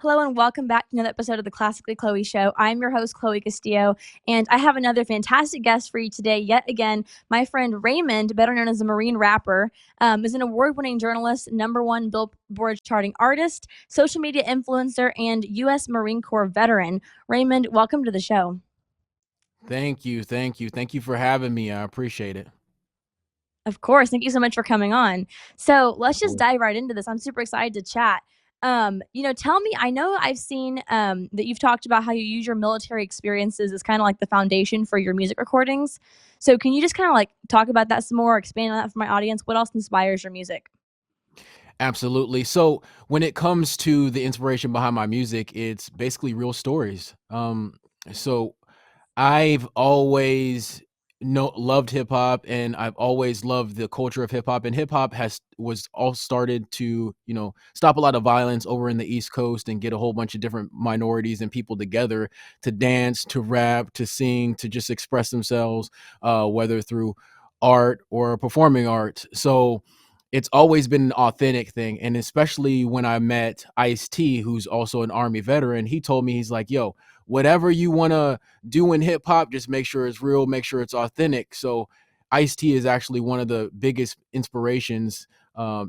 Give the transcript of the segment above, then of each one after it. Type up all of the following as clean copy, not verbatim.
Hello and welcome back to another episode of the Classically Chloe Show. I'm your host, Chloe Castillo, and I have another fantastic guest for you today. Yet again, my friend Raymond, better known as a Marine rapper, is an award-winning journalist, #1 Billboard charting artist, social media influencer, and U.S. Marine Corps veteran. Raymond, welcome to the show. Thank you. Thank you for having me. I appreciate it. Of course. Thank you so much for coming on. So let's just Cool. dive right into this. I'm super excited to chat. Tell me, I know I've seen that you've talked about how you use your military experiences as kind of like the foundation for your music recordings. So can you just kind of like talk about that some more, expand on that for my audience? What else inspires your music? Absolutely. So when it comes to the inspiration behind my music, it's basically real stories. So I've always loved hip hop, and I've always loved the culture of hip hop. And hip hop was all started to stop a lot of violence over in the East Coast and get a whole bunch of different minorities and people together to dance, to rap, to sing, to just express themselves, whether through art or performing art. So it's always been an authentic thing. And especially when I met Ice-T, who's also an Army veteran, he told me, he's like, yo, whatever you want to do in hip hop, just make sure it's real, make sure it's authentic. So Ice-T is actually one of the biggest inspirations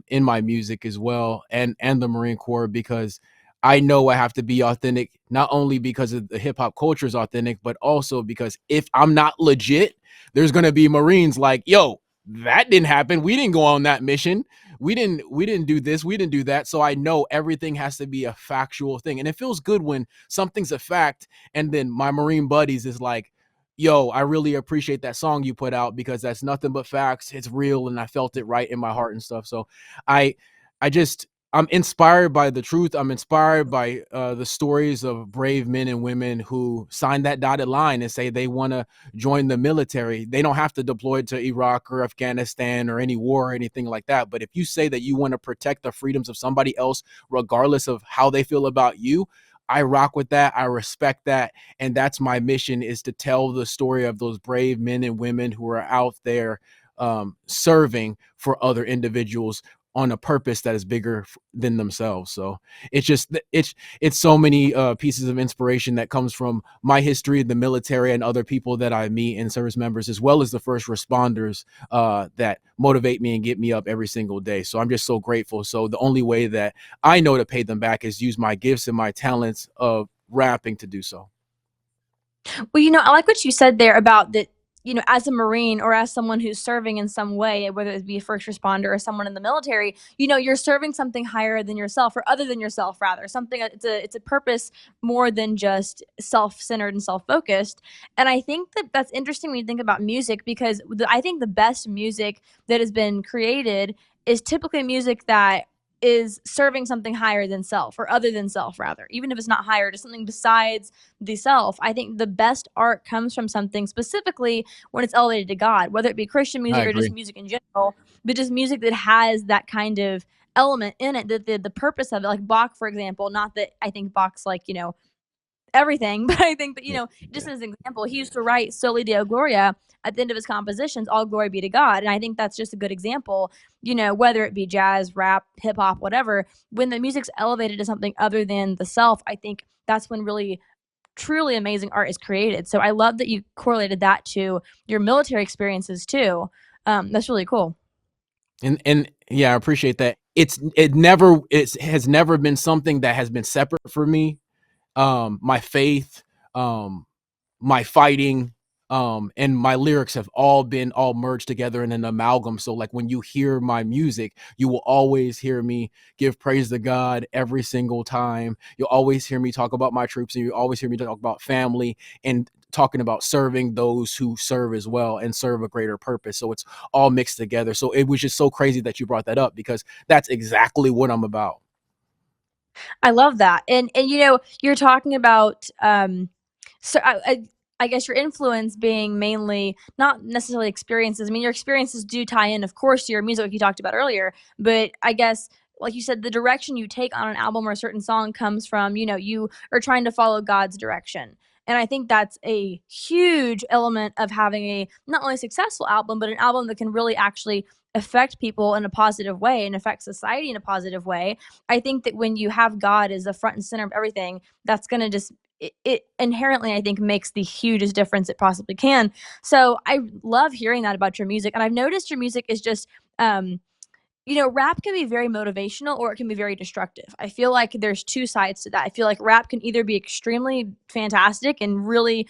in my music as well, and the Marine Corps, because I know I have to be authentic, not only because of the hip hop culture is authentic, but also because if I'm not legit, there's going to be Marines like, yo, that didn't happen. We didn't go on that mission. We didn't do this. We didn't do that. So I know everything has to be a factual thing. And it feels good when something's a fact and then my Marine buddies is like, yo, I really appreciate that song you put out because that's nothing but facts. It's real and I felt it right in my heart and stuff. So I I just I'm inspired by the truth. I'm inspired by the stories of brave men and women who sign that dotted line and say they want to join the military. They don't have to deploy to Iraq or Afghanistan or any war or anything like that. But if you say that you want to protect the freedoms of somebody else, regardless of how they feel about you, I rock with that. I respect that. And that's my mission, is to tell the story of those brave men and women who are out there serving for other individuals on a purpose that is bigger than themselves. So it's just it's so many pieces of inspiration that comes from my history, the military, and other people that I meet, and service members, as well as the first responders that motivate me and get me up every single day. So I'm just so grateful. So the only way that I know to pay them back is use my gifts and my talents of rapping to do so. Well, I like what you said there about that, as a Marine or as someone who's serving in some way, whether it be a first responder or someone in the military, you're serving something higher than yourself or other than yourself, rather. Something it's a purpose more than just self-centered and self-focused. And I think that that's interesting when you think about music because I think the best music that has been created is typically music that is serving something higher than self or other than self rather, even if it's not higher to something besides the self. I think the best art comes from something specifically when it's elevated to God, whether it be Christian I music or just agree. music in general, but just music that has that kind of element in it, that the purpose of it, like Bach, for example. Not that I think Bach's like, everything, but I think that, Yeah. just Yeah. as an example, he used to write Soli Deo Gloria at the end of his compositions, all glory be to God. And I think that's just a good example, whether it be jazz, rap, hip hop, whatever, when the music's elevated to something other than the self, I think that's when really truly amazing art is created. So I love that you correlated that to your military experiences too. That's really cool. And yeah, I appreciate that. It has never been something that has been separate for me. My faith, um, my fighting, and my lyrics have all merged together in an amalgam. So like when you hear my music, you will always hear me give praise to God every single time. You'll always hear me talk about my troops, and you always hear me talk about family and talking about serving those who serve as well and serve a greater purpose. So it's all mixed together. So it was just so crazy that you brought that up because that's exactly what I'm about. I love that. And you're talking about so I guess your influence being mainly not necessarily experiences. I mean, your experiences do tie in, of course, to your music, like you talked about earlier. But I guess, like you said, the direction you take on an album or a certain song comes from, you are trying to follow God's direction. And I think that's a huge element of having a not only successful album, but an album that can really actually affect people in a positive way and affect society in a positive way. I think that when you have God as the front and center of everything, that's going to just it inherently, I think, makes the hugest difference it possibly can. So I love hearing that about your music, and I've noticed your music is just um rap can be very motivational or it can be very destructive. I feel like there's two sides to that. I feel like rap can either be extremely fantastic and really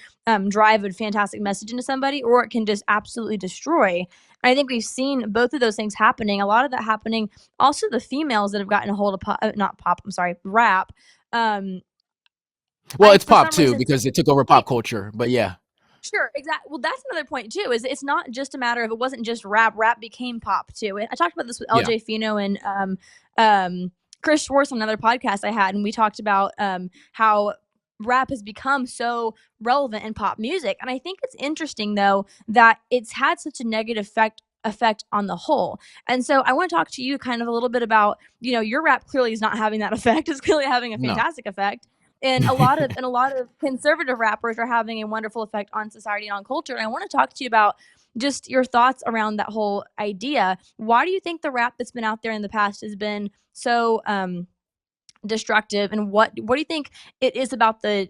drive a fantastic message into somebody, or it can just absolutely destroy. And I think we've seen both of those things happening. A lot of that happening. Also, the females that have gotten a hold of pop, not pop. I'm sorry, rap. Um, Well, I it's for pop some too reason because it took over pop culture. But yeah, Sure, exactly. Well, that's another point too. Is it's not just a matter of it wasn't just rap. Rap became pop too. I talked about this with yeah, LJ Fino and Chris Schwartz on another podcast I had, and we talked about how rap has become so relevant in pop music. And I think it's interesting though that it's had such a negative effect on the whole. And so I want to talk to you kind of a little bit about, your rap clearly is not having that effect. It's clearly having a no. fantastic effect. And a lot of conservative rappers are having a wonderful effect on society and on culture. And I want to talk to you about just your thoughts around that whole idea. Why do you think the rap that's been out there in the past has been so destructive, and what do you think it is about the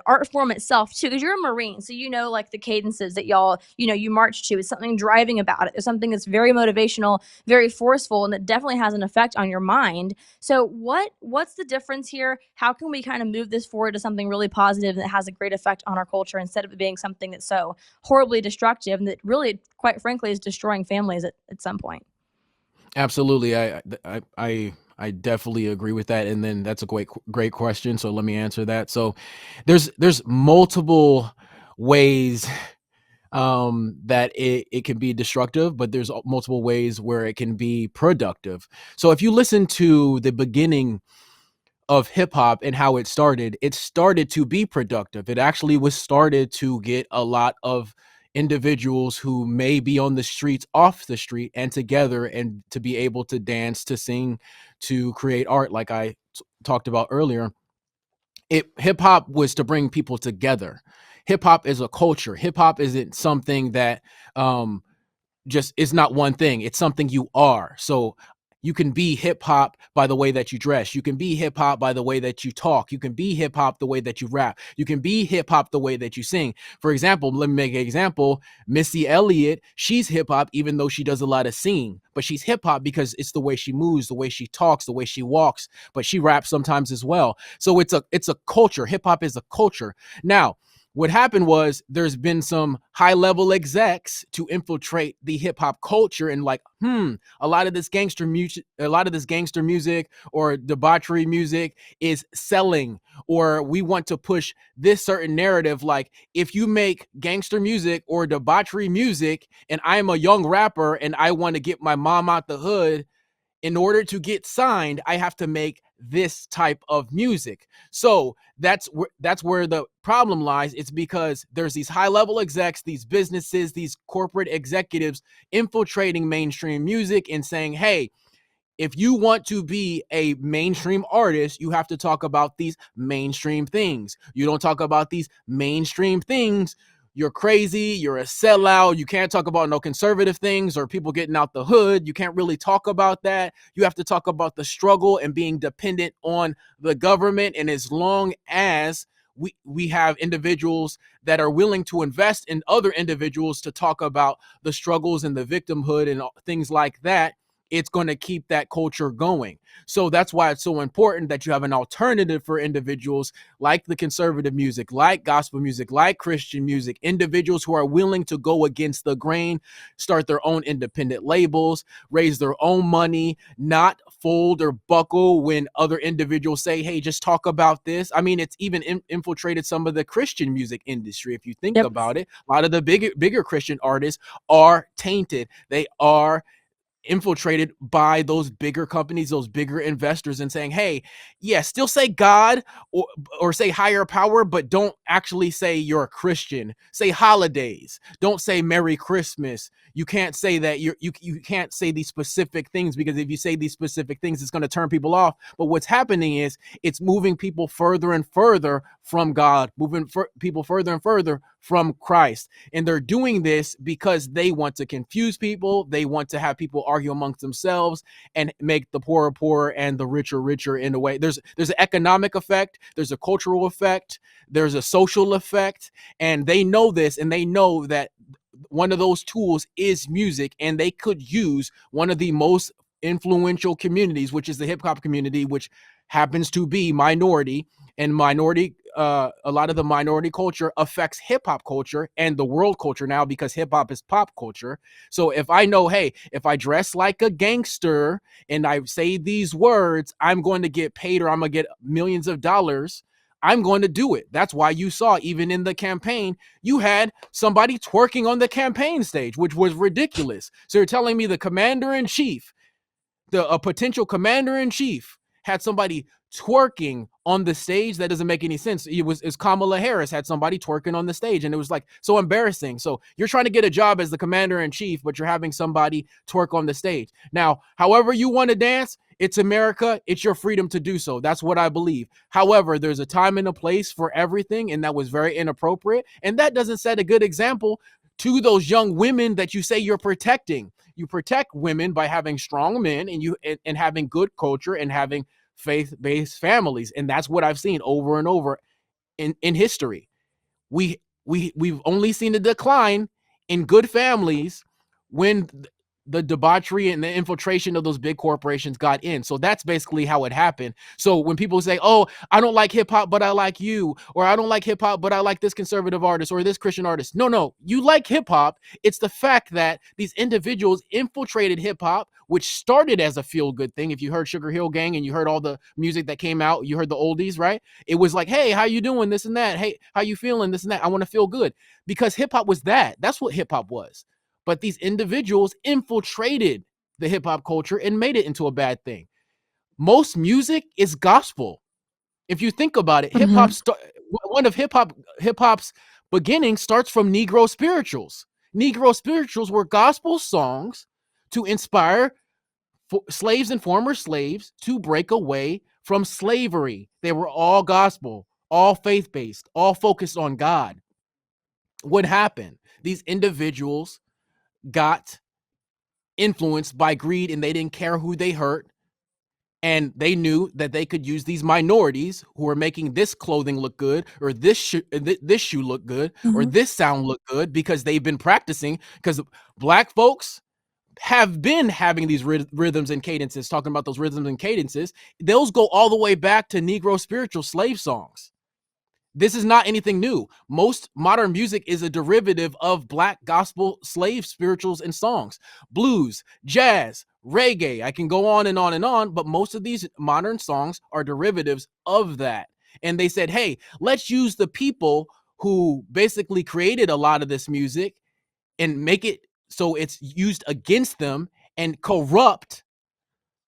art form itself too? Because you're a Marine, so like the cadences that y'all you march to. It's something driving about it. There's something that's very motivational, very forceful, and that definitely has an effect on your mind. So what's the difference here? How can we kind of move this forward to something really positive that has a great effect on our culture, instead of it being something that's so horribly destructive and that really, quite frankly, is destroying families at some point? Absolutely. I definitely agree with that. And then that's a great question. So let me answer that. So there's multiple ways that it can be destructive, but there's multiple ways where it can be productive. So if you listen to the beginning of hip hop and how it started to be productive. It actually was started to get a lot of individuals who may be on the streets off the street and together, and to be able to dance, to sing, to create art, like I talked about earlier. It Hip hop was to bring people together. Hip hop is a culture. Hip hop isn't something that um just it's not one thing. It's something you are. So you can be hip hop by the way that you dress. You can be hip hop by the way that you talk. You can be hip hop the way that you rap. You can be hip hop the way that you sing. For example, let me make an example. Missy Elliott, she's hip hop even though she does a lot of singing, but she's hip hop because it's the way she moves, the way she talks, the way she walks, but she raps sometimes as well. So it's a culture. Hip hop is a culture. Now, what happened was there's been some high level execs to infiltrate the hip hop culture, and like, a lot of this gangster music or debauchery music is selling, or we want to push this certain narrative. Like, if you make gangster music or debauchery music and I'm a young rapper and I want to get my mom out the hood, in order to get signed, I have to make this type of music. So that's where the problem lies. It's because there's these high level execs, these businesses, these corporate executives infiltrating mainstream music and saying, hey, if you want to be a mainstream artist, you have to talk about these mainstream things. You don't talk about these mainstream things, you're crazy, you're a sellout. You can't talk about no conservative things or people getting out the hood. You can't really talk about that. You have to talk about the struggle and being dependent on the government. And as long as we have individuals that are willing to invest in other individuals to talk about the struggles and the victimhood and things like that, it's going to keep that culture going. So that's why it's so important that you have an alternative for individuals like the conservative music, like gospel music, like Christian music, individuals who are willing to go against the grain, start their own independent labels, raise their own money, not fold or buckle when other individuals say, hey, just talk about this. I mean, it's even infiltrated some of the Christian music industry. If you think Yep. about it, a lot of the bigger Christian artists are tainted. They are infiltrated by those bigger companies, those bigger investors, and saying, hey, yeah, still say God or say higher power, but don't actually say you're a Christian. Say holidays. Don't say Merry Christmas. You can't say that. You can't say these specific things, because if you say these specific things, it's going to turn people off. But what's happening is it's moving people further and further from God, moving people further and further from Christ. And they're doing this because they want to confuse people. They want to have people argue amongst themselves and make the poorer poorer and the richer richer in a way. There's an economic effect, there's a cultural effect, there's a social effect, and they know this, and they know that one of those tools is music, and they could use one of the most influential communities, which is the hip hop community, which happens to be minority, and minority a lot of the minority culture affects hip hop culture and the world culture now, because hip hop is pop culture. So if I know, hey, if I dress like a gangster and I say these words, I'm going to get paid, or I'm going to get millions of dollars, I'm going to do it. That's why you saw, even in the campaign, you had somebody twerking on the campaign stage, which was ridiculous. So you're telling me the commander in chief, the a potential commander in chief, had somebody twerking on the stage? That doesn't make any sense. It's Kamala Harris had somebody twerking on the stage, and it was like so embarrassing. So you're trying to get a job as the commander in chief, but you're having somebody twerk on the stage. Now, however you want to dance, it's America. It's your freedom to do so. That's what I believe. However, there's a time and a place for everything, and that was very inappropriate. And that doesn't set a good example to those young women that you say you're protecting. You protect women by having strong men, and having good culture, and having faith-based families. And that's what I've seen over and over in history. We've only seen a decline in good families when the debauchery and the infiltration of those big corporations got in. So that's basically how it happened. So when people say, oh, I don't like hip hop, but I like you, or I don't like hip hop, but I like this conservative artist or this Christian artist. No, you like hip hop. It's the fact that these individuals infiltrated hip hop, which started as a feel good thing. If you heard Sugar Hill Gang and you heard all the music that came out, you heard the oldies, right? It was like, hey, how you doing? This and that. Hey, how you feeling? This and that. I want to feel good, because hip hop was that. That's what hip hop was. But these individuals infiltrated the hip hop culture and made it into a bad thing. Most music is gospel. If you think about it, Mhm. one of hip hop's beginning starts from Negro spirituals. Negro spirituals were gospel songs to inspire slaves and former slaves to break away from slavery. They were all gospel, all faith based, all focused on God. What happened? These individuals got influenced by greed, and they didn't care who they hurt. And they knew that they could use these minorities who are making this clothing look good, or this shoe look good, or Mhm. this sound look good, because they've been practicing. Because black folks have been having these rhythms and cadences, talking about those rhythms and cadences. Those go all the way back to Negro spiritual slave songs. This is not anything new. Most modern music is a derivative of black gospel slave spirituals and songs. Blues, jazz, reggae. I can go on and on and on, but most of these modern songs are derivatives of that. And they said, hey, let's use the people who basically created a lot of this music and make it so it's used against them, and corrupt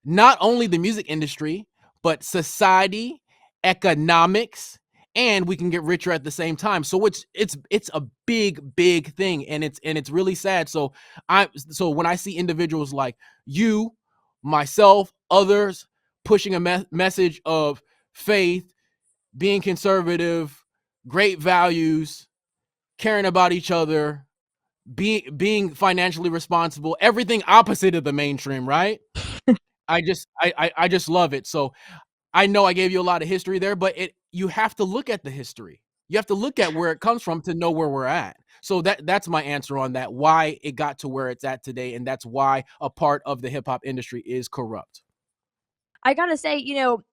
not only the music industry, but society, economics, and we can get richer at the same time. So it's a big thing, and it's really sad. So when I see individuals like you, myself, others pushing a message of faith, being conservative, great values, caring about each other, being financially responsible, everything opposite of the mainstream, right? I just love it. So I know I gave you a lot of history there, but you have to look at the history. You have to look at where it comes from to know where we're at. So that's my answer on that, why it got to where it's at today, and that's why a part of the hip hop industry is corrupt. I gotta say,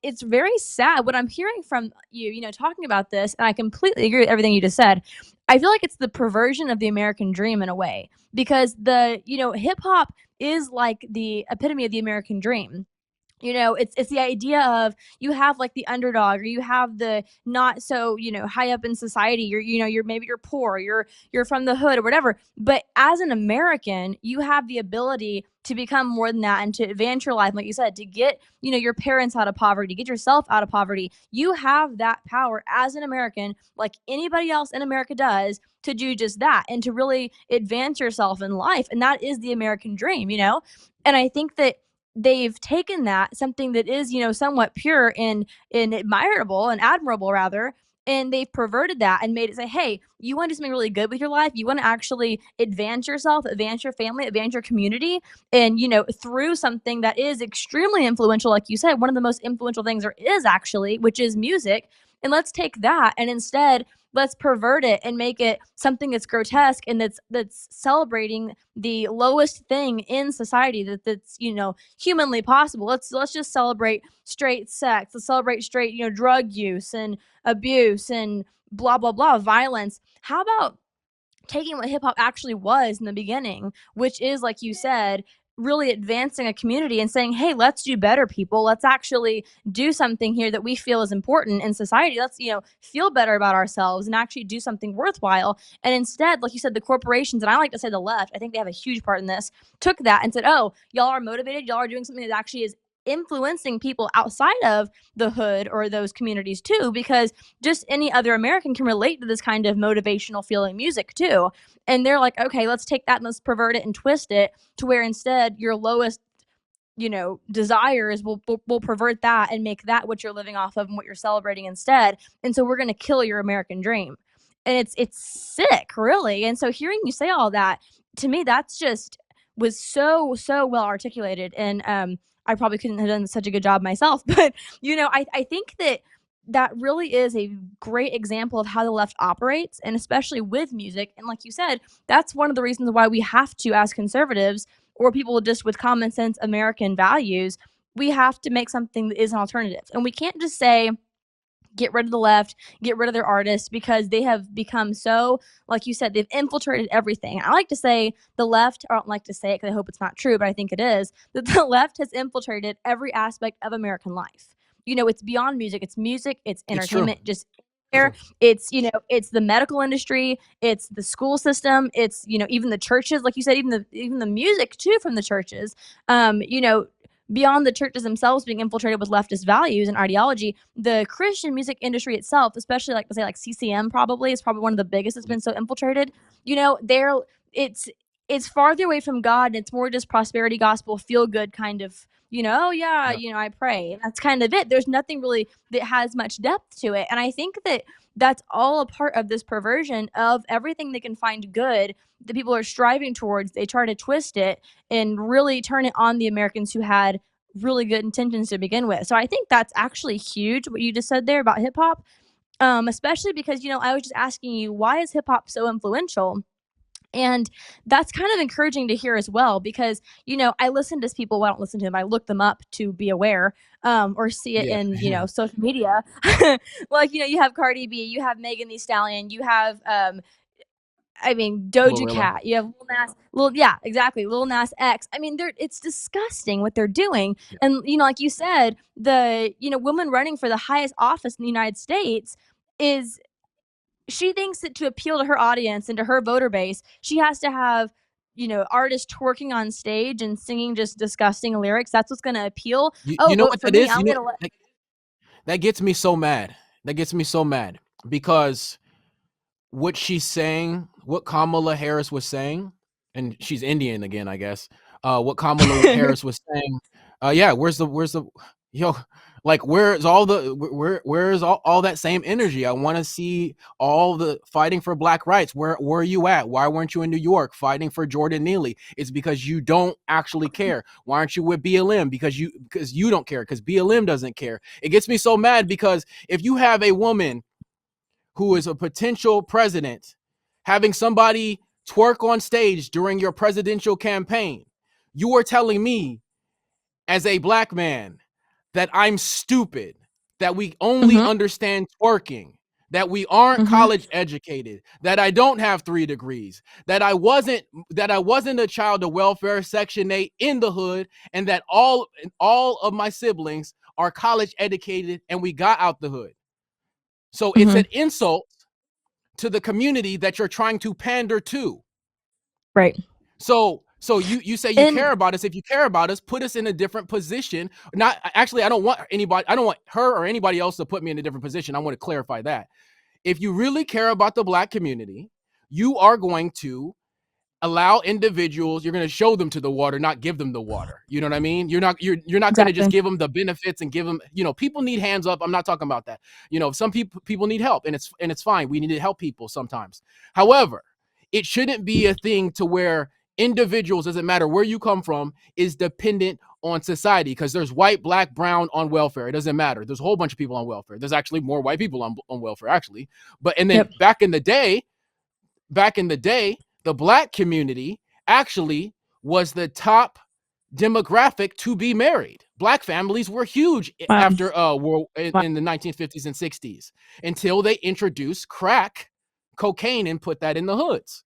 it's very sad what I'm hearing from you, talking about this, and I completely agree with everything you just said. I feel like it's the perversion of the American dream in a way, because hip hop is like the epitome of the American dream. It's the idea of you have like the underdog, or you have the not so, high up in society. You're maybe you're poor, you're from the hood or whatever. But as an American, you have the ability to become more than that and to advance your life, like you said, to get, your parents out of poverty, get yourself out of poverty. You have that power as an American, like anybody else in America does, to do just that and to really advance yourself in life. And that is the American dream. And I think that they've taken that, something that is, somewhat pure and admirable and admirable rather, and they've perverted that and made it say, hey, you want to do something really good with your life, you want to actually advance yourself, advance your family, advance your community, and through something that is extremely influential, like you said, one of the most influential things there is actually, which is music. And let's take that and instead let's pervert it and make it something that's grotesque and that's celebrating the lowest thing in society that's humanly possible. Let's just celebrate straight sex. Let's celebrate straight drug use and abuse and blah blah blah violence. How about taking what hip hop actually was in the beginning, which is, like you said, really advancing a community and saying, hey, let's do better, people. Let's actually do something here that we feel is important in society. Let's, feel better about ourselves and actually do something worthwhile. And instead, like you said, the corporations, and I like to say the left, I think they have a huge part in this, took that and said, oh, y'all are motivated. Y'all are doing something that actually is influencing people outside of the hood or those communities too, because just any other American can relate to this kind of motivational feeling music too. And they're like, okay, let's take that and let's pervert it and twist it to where instead your lowest, desires will pervert that and make that what you're living off of and what you're celebrating instead. And so we're going to kill your American dream. And it's sick, really. And so hearing you say all that, to me, that's just was so well articulated. And I probably couldn't have done such a good job myself. But I think that really is a great example of how the left operates, and especially with music. And like you said, that's one of the reasons why we have to, as conservatives or people just with common sense American values, we have to make something that is an alternative. And we can't just say, get rid of the left, get rid of their artists, because they have become so, like you said, they've infiltrated everything. I like to say the left, or I don't like to say it because I hope it's not true, but I think it is, that the left has infiltrated every aspect of American life. It's beyond music, it's It's true. entertainment, just there. It's the medical industry, it's the school system, it's even the churches, like you said, even the music too from the churches. Beyond the churches themselves being infiltrated with leftist values and ideology, the Christian music industry itself, especially like say like CCM probably is probably one of the biggest that's been so infiltrated. They're it's it's farther away from God and it's more just prosperity gospel, feel good kind of, oh yeah, Yeah. I pray. That's kind of it. There's nothing really that has much depth to it. And I think that that's all a part of this perversion of everything they can find good that people are striving towards. They try to twist it and really turn it on the Americans who had really good intentions to begin with. So I think that's actually huge what you just said there about hip hop, especially because I was just asking you, why is hip hop so influential? And that's kind of encouraging to hear as well because, I listen to people. Well, I don't listen to them. I look them up to be aware, or see it Yeah. in, social media. Like, you have Cardi B, you have Megan Thee Stallion, you have, I mean, Doja Glorilla. Cat, you have yeah, exactly, Lil Nas X. I mean, it's disgusting what they're doing. Yeah. And, like you said, the, woman running for the highest office in the United States is she thinks that to appeal to her audience and to her voter base, she has to have, artists twerking on stage and singing just disgusting lyrics. That's what's going to appeal. Oh, You know vote what for that me. is? I'm going to let. That gets me so mad. That gets me so mad because what she's saying, what Kamala Harris was saying, and she's Indian again, I guess. What Kamala Harris was saying, yeah, where's the yo, like where's all the where's all that same energy? I want to see all the fighting for black rights. Where are you at? Why weren't you in New York fighting for Jordan Neely? It's because you don't actually care. Why aren't you with BLM? Because you don't care, because BLM doesn't care. It gets me so mad because if you have a woman who is a potential president having somebody twerk on stage during your presidential campaign, you are telling me as a black man that I'm stupid, that we only Mhm, understand twerking, that we aren't mhm, college educated, that I don't have 3 degrees, that I wasn't a child of welfare section 8 in the hood, and that all of my siblings are college educated and we got out the hood. So it's mhm. an insult to the community that you're trying to pander to. Right. So you say you And care about us. If you care about us, put us in a different position. Not actually, I don't want anybody, I don't want her or anybody else to put me in a different position. I want to clarify that. If you really care about the black community, you are going to allow individuals, you're going to show them to the water, not give them the water. You know what I mean? You're not going to just Exactly. give them the benefits and give them, people need hands up. I'm not talking about that. Some people need help, and it's fine. We need to help people sometimes. However, it shouldn't be a thing to where individuals, doesn't matter where you come from, is dependent on society, because there's white, black, brown on welfare. It doesn't matter. There's a whole bunch of people on welfare. There's actually more white people on welfare, actually. But and then Yep. back in the day, the black community actually was the top demographic to be married. Black families were huge Wow. after world Wow. in the 1950s and 60s, until they introduced crack cocaine and put that in the hoods,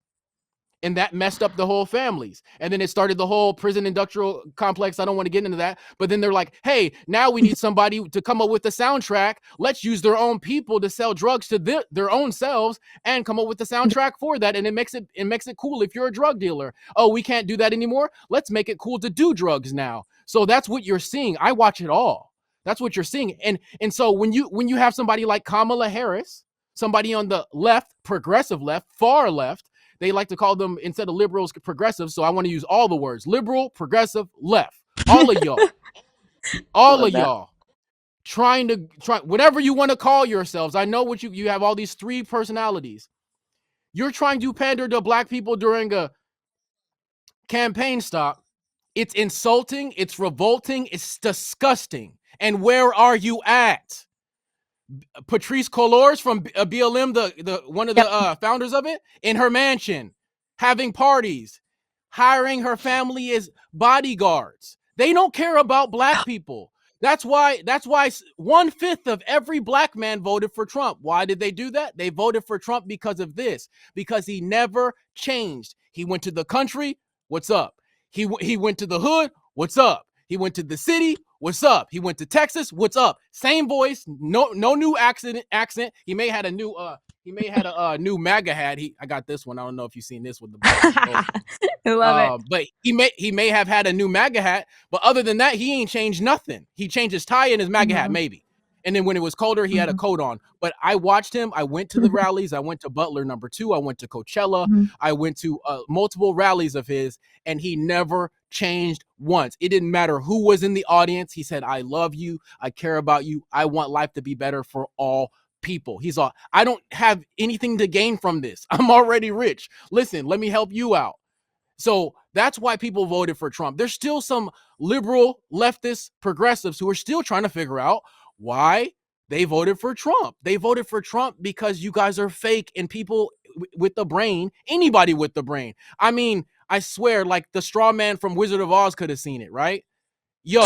and that messed up the whole families. And then it started the whole prison industrial complex. I don't want to get into that, but then they're like, hey, now we need somebody to come up with the soundtrack. Let's use their own people to sell drugs to their own selves and come up with the soundtrack for that. And it makes it cool if you're a drug dealer. Oh, we can't do that anymore. Let's make it cool to do drugs now. So that's what you're seeing. I watch it all. That's what you're seeing. And so when you have somebody like Kamala Harris, somebody on the left, progressive left, far left, they like to call them, instead of liberals, progressives. So I want to use all the words: liberal, progressive, left. All of y'all, all Love of that. y'all, trying to try whatever you want to call yourselves. I know what you have all these three personalities. You're trying to pander to black people during a campaign stop. It's insulting. It's revolting. It's disgusting. And where are you at? Patrice Colors from BLM, the one of the Yep. founders of it, in her mansion, having parties, hiring her family as bodyguards. They don't care about black people. That's why 1/5 of every black man voted for Trump. Why did they do that? They voted for Trump because of this, because he never changed. He went to the country, what's up? He went to the hood, what's up? He went to the city, what's up? He went to Texas, what's up? Same voice, no new accent. He may had a new MAGA hat. I got this one. I don't know if you've seen this with the black. Oh, I love it. but he may have had a new MAGA hat, but other than that, he ain't changed nothing. He changed his tie and his MAGA hat, Mhm. maybe. And then when it was colder, he had a Mhm. coat on. But I watched him. I went to the rallies. I went to Butler #2. I went to Coachella. Mhm. I went to multiple rallies of his, and he never changed once. It didn't matter who was in the audience. He said, I love you. I care about you. I want life to be better for all people. He's all, I don't have anything to gain from this. I'm already rich. Listen, let me help you out. So that's why people voted for Trump. There's still some liberal, leftist, progressives who are still trying to figure out why they voted for Trump. They voted for Trump because you guys are fake, and people with the brain, anybody with the brain. I mean, I swear, like the straw man from Wizard of Oz could have seen it, right? Yo,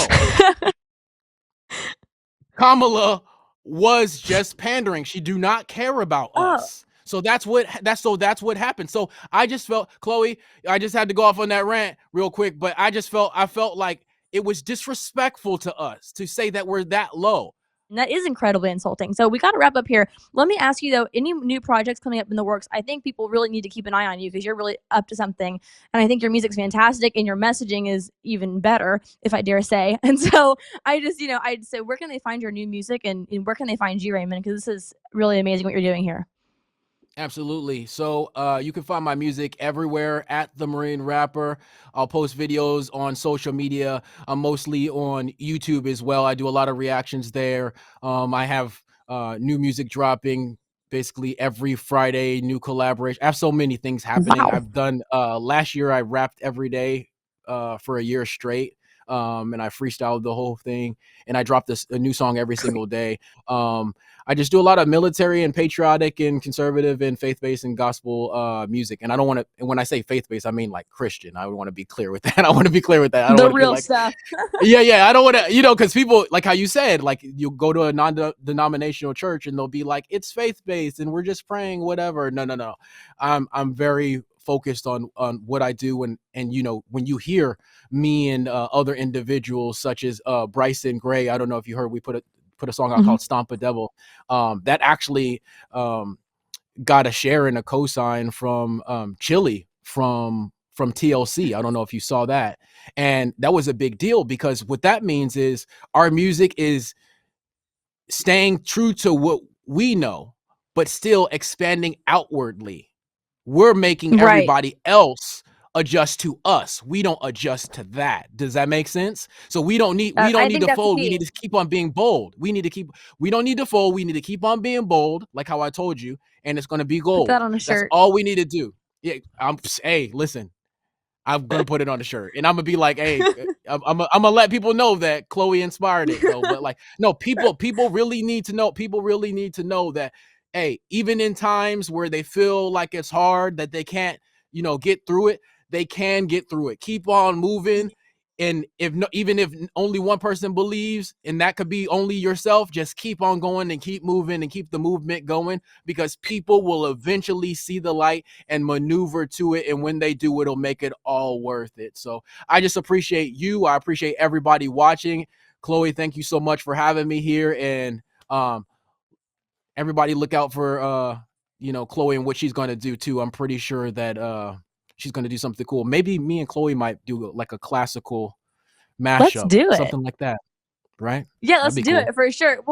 Kamala was just pandering. She do not care about Oh, us. So that's what happened. So I just felt, Chloe, I just had to go off on that rant real quick, but I felt like it was disrespectful to us to say that we're that low. and that is incredibly insulting. So we got to wrap up here. Let me ask you though, any new projects coming up in the works? I think people really need to keep an eye on you because you're really up to something, and I think your music's fantastic, and your messaging is even better, if I dare say. And so I just, I'd say, where can they find your new music, and where can they find you, Raymond? Because this is really amazing what you're doing here. Absolutely. So you can find my music everywhere at The Marine Rapper. I'll post videos on social media. I'm mostly on YouTube as well. I do a lot of reactions there. I have new music dropping basically every Friday, new collaboration. I have so many things happening. Wow. I've done last year, I rapped every day for a year straight. And I freestyled the whole thing, and I dropped a new song every single day. Um, I just do a lot of military and patriotic and conservative and faith-based and gospel music. And I don't want to, and when I say faith-based, I mean like Christian. I want to be clear with that. I want to be clear with that. I don't The want to be real like, stuff. yeah. I don't want to, because people, like how you said, like you go to a non-denominational church and they'll be like, it's faith-based and we're just praying, whatever. No. I'm very focused on what I do. And when you hear me and other individuals such as Bryson Gray, I don't know if you heard, we put a song out Mhm. called Stomp a Devil. That actually got a share in a cosign from Chili from TLC. I don't know if you saw that. And that was a big deal because what that means is our music is staying true to what we know, but still expanding outwardly. We're making Right. everybody else adjust to us. We don't adjust to that. Does that make sense? So we don't need I think to that's the fold. We need key. to keep on being bold. We don't need to fold. We need to keep on being bold, like how I told you, and it's going to be Put that gold. on a That's shirt. all we need to do. Yeah, hey, listen. I'm gonna put it on the shirt, and I'm gonna be like, "Hey, I'm gonna let people know that Chloe inspired it, though." But like, no, people really need to know. People really need to know that, hey, even in times where they feel like it's hard, that they can't, get through it, they can get through it. Keep on moving, and if no, even if only one person believes, and that could be only yourself, just keep on going and keep moving and keep the movement going, because people will eventually see the light and maneuver to it, and when they do, it'll make it all worth it. So I just appreciate you. I appreciate everybody watching. Chloe, thank you so much for having me here, and everybody look out for Chloe and what she's going to do too. I'm pretty sure that she's going to do something cool. Maybe me and Chloe might do like a classical Let's mashup, do it. something like that, right? Yeah, That'd let's be do cool. it for sure.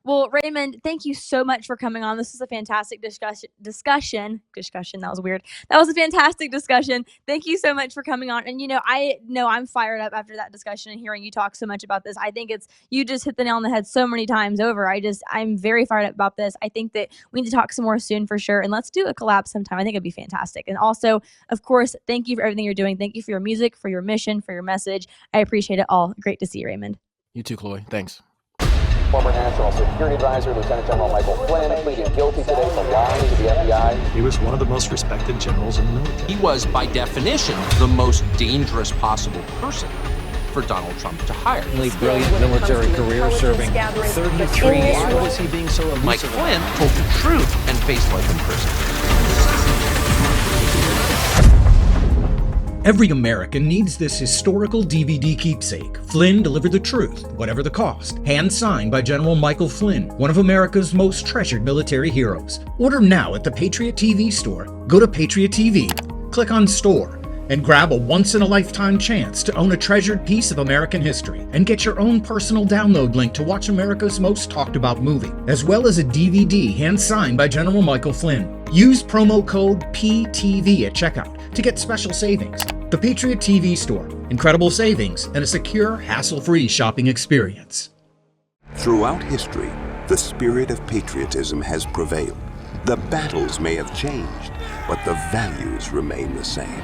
Well, Raymond, thank you so much for coming on. This was a fantastic discussion. That was weird. That was a fantastic discussion. Thank you so much for coming on. And I know I'm fired up after that discussion and hearing you talk so much about this. I think you just hit the nail on the head so many times over. I'm very fired up about this. I think that we need to talk some more soon for sure. And let's do a collab sometime. I think it'd be fantastic. And also, of course, thank you for everything you're doing. Thank you for your music, for your mission, for your message. I appreciate it all. Great to see you, Raymond. You too, Chloe. Thanks. Former National Security Advisor Lieutenant General Michael Flynn pleaded guilty today to lying to the FBI. He was one of the most respected generals in the military. He was, by definition, the most dangerous possible person for Donald Trump to hire. Brilliant military career, serving 33 years. Why was he being so elusive? Mike Flynn told the truth and faced life in prison. Every American needs this historical DVD keepsake. Flynn delivered the truth, whatever the cost. Hand-signed by General Michael Flynn, one of America's most treasured military heroes. Order now at the Patriot TV store. Go to Patriot TV, click on Store, and grab a once-in-a-lifetime chance to own a treasured piece of American history, and get your own personal download link to watch America's most talked-about movie, as well as a DVD hand-signed by General Michael Flynn. Use promo code PTV at checkout to get special savings. The Patriot TV store, incredible savings and a secure, hassle-free shopping experience. Throughout history, the spirit of patriotism has prevailed. The battles may have changed, but the values remain the same.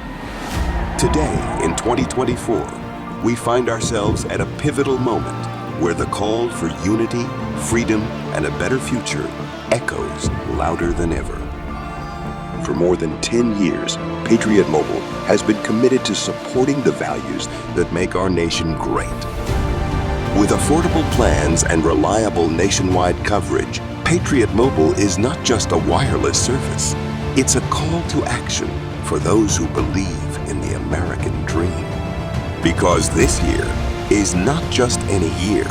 Today, in 2024, we find ourselves at a pivotal moment where the call for unity, freedom, and a better future echoes louder than ever. For more than 10 years, Patriot Mobile has been committed to supporting the values that make our nation great. With affordable plans and reliable nationwide coverage, Patriot Mobile is not just a wireless service. It's a call to action for those who believe in the American dream. Because this year is not just any year,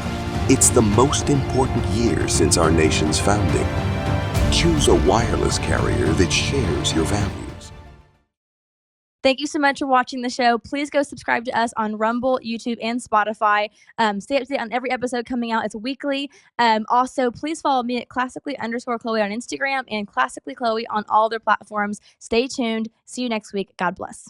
it's the most important year since our nation's founding. Choose a wireless carrier that shares your values. Thank you so much for watching the show. Please go subscribe to us on Rumble, YouTube, and Spotify. Stay up to date on every episode coming out. It's weekly. Also, please follow me at classically_Chloe on Instagram and classically Chloe on all their platforms. Stay tuned. See you next week. God bless.